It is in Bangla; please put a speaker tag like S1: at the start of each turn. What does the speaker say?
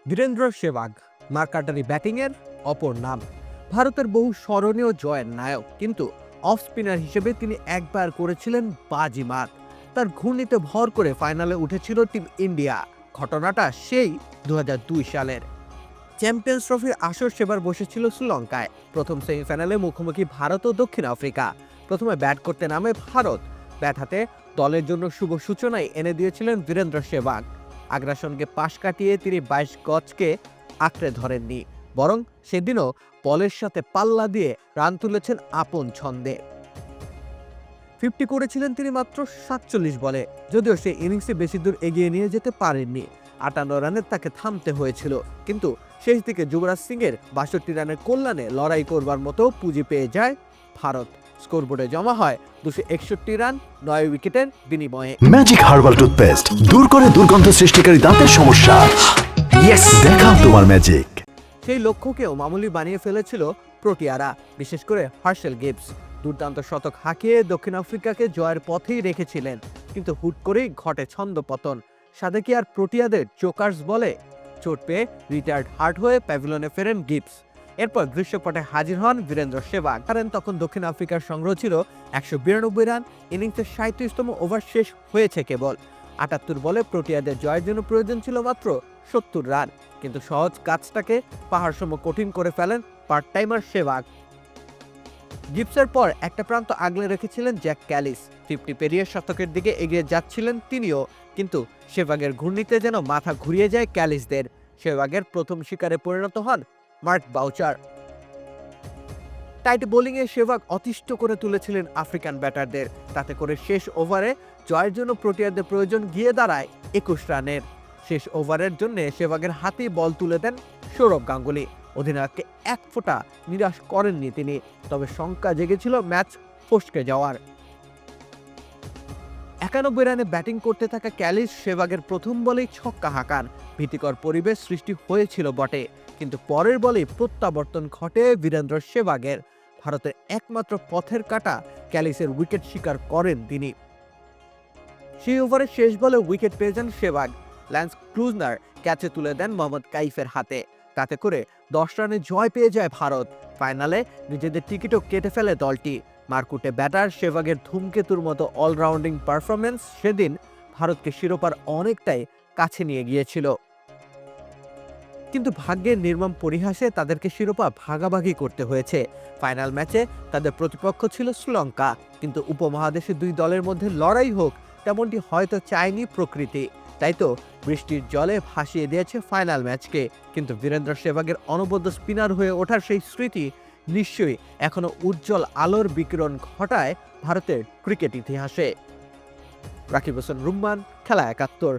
S1: বীরেন্দ্র সেহবাগ মার্কাটারি ব্যাটিংয়ের অপর নাম। ভারতের বহু স্মরণীয় জয়ের নায়ক, কিন্তু অফ স্পিনার হিসেবে তিনি একবার করেছিলেন বাজিমাত। তার ঘূর্ণিতে ভর করে ফাইনালে উঠেছিল টিম ইন্ডিয়া। ঘটনাটা সেই 2002 সালের চ্যাম্পিয়ন্স ট্রফির আসর সেবার বসেছিল শ্রীলঙ্কায়। প্রথম সেমিফাইনালে মুখোমুখি ভারত ও দক্ষিণ আফ্রিকা। প্রথমে ব্যাট করতে নামে ভারত। ব্যাট হাতে দলের জন্য শুভ সূচনায় এনে দিয়েছিলেন বীরেন্দ্র সেহবাগ। আগ্রাসনকে পাশ কাটিয়ে তিনি 22 গজকে আঁকড়ে ধরেননি, বরং সেদিনও বলের সাথে পাল্লা দিয়ে রান তুলেছেন আপন ছন্দে। 50 করেছিলেন তিনি মাত্র 47 বলে, যদিও সেই ইনিংসে বেশি দূর এগিয়ে নিয়ে যেতে পারেননি। 58 রানে তাকে থামতে হয়েছিল, কিন্তু শেষ দিকে যুবরাজ সিং এর 62 রানের কল্যাণে লড়াই করবার মতো পুঁজি পেয়ে যায় ভারত। স্কোরবোর্ডে জমা হয় 261 রান 9 উইকেটের বিনিময়ে।
S2: ম্যাজিক হার্বাল টুথপেস্ট দূর করে দুর্গন্ধ সৃষ্টিকারী দাঁতের সমস্যা। ইয়েস, দেখাও তোমার ম্যাজিক।
S1: সেই লক্ষ্যকেও মামুলি বানিয়ে ফেলেছিল প্রোটিয়ারা, বিশেষ করে হার্শেল গিবস। দুর্দান্ত শতক হাঁকিয়ে দক্ষিণ আফ্রিকাকে জয়ের পথেই রেখেছিলেন, কিন্তু হুট করেই ঘটে ছন্দপতন। সাদে কি আর প্রোটিয়াদের জোকার্স বলে? চোট পেয়ে রিটায়ার্ড হার্ট হয়ে প্যাভিলনে ফেরেন গিবস। এরপর দৃশ্যপটে হাজির হন বীরেন্দ্র সেহবাগ। কারণ তখন দক্ষিণ আফ্রিকার সংগ্রহ ছিল 192 রান। ইনিংসের 37তম ওভার শেষ হয়েছে কেবল। 78 বলে প্রোটিয়াদের জয়ের জন্য প্রয়োজন ছিল মাত্র 70 রান, কিন্তু সহজ কাজটাকে পাহাড়সম কঠিন করে ফেলেন পার্ট টাইমার সেহবাগ। গিবসের পর একটা প্রান্ত আগলে রেখেছিলেন জ্যাক ক্যালিস। 50 পেরিয়ে শতকের দিকে এগিয়ে যাচ্ছিলেন তিনিও, কিন্তু সেহবাগের ঘূর্ণিতে যেন মাথা ঘুরিয়ে যায় ক্যালিসদের। সেহবাগের প্রথম শিকারে পরিণত হন মার্ক বাউচার। টাইট বোলিংয়ে সেহবাগ অতিষ্ঠ করে তুলেছিলেন আফ্রিকান ব্যাটারদের। তাতে করে শেষ ওভারে জয়ের জন্য প্রোটিয়াদের প্রয়োজন গিয়ে দাঁড়ায় 21 রানের। শেষ ওভারের জন্য সেহবাগের হাতেই বল তুলে দেন সৌরভ গাঙ্গুলি। অধিনায়ককে এক ফোঁটা নিরাশ করেননি তিনি, তবে শঙ্কা জেগেছিল ম্যাচ ফসকে যাওয়ার। 91 রানে ব্যাটিং করতে থাকা ক্যালিস সেহবাগের প্রথম বলেই ছক্কা হাঁকান। ভীতিকর পরিবেশ সৃষ্টি হয়েছিল বটে, কিন্তু পরের বলেই প্রত্যাবর্তন ঘটে বীরেন্দ্র সেহবাগের। ভারতের একমাত্র পথের কাঁটা ক্যালিসের উইকেট শিকার করেন তিনি। সেই ওভারের শেষ বলে উইকেট পেয়ে যান সেহবাগ। ল্যান্স ক্লুজনার ক্যাচে তুলে দেন মোহাম্মদ কাইফের হাতে। তাতে করে 10 রানে জয় পেয়ে যায় ভারত। ফাইনালে নিজেদের টিকিটও কেটে ফেলে দলটি। মারকুটে ব্যাটার সেহবাগের ধূমকেতুর মতো অলরাউন্ডিং পারফরমেন্স সেদিন ভারতকে শিরোপার অনেকটাই কাছে নিয়ে গিয়েছিল। কিন্তু ভাগ্যের নির্মম পরিহাসে তাদেরকে শিরোপা ভাগাভাগি করতে হয়েছে। ফাইনাল ম্যাচে তাদের প্রতিপক্ষ ছিল শ্রীলঙ্কা, কিন্তু উপমহাদেশে দুই দলের মধ্যে লড়াই হোক তেমনটি হয়তো চায়নি প্রকৃতি। তাই তো বৃষ্টির জলে ভাসিয়ে দিয়েছে ফাইনাল ম্যাচকে। কিন্তু বীরেন্দ্র সেহবাগের অনবদ্য স্পিনার হয়ে ওঠার সেই স্মৃতি নিশ্চয়ই এখনো উজ্জ্বল আলোর বিকিরণ ঘটায় ভারতের ক্রিকেট ইতিহাসে। রাকিব হোসেন রুম্মান, খেলা 71।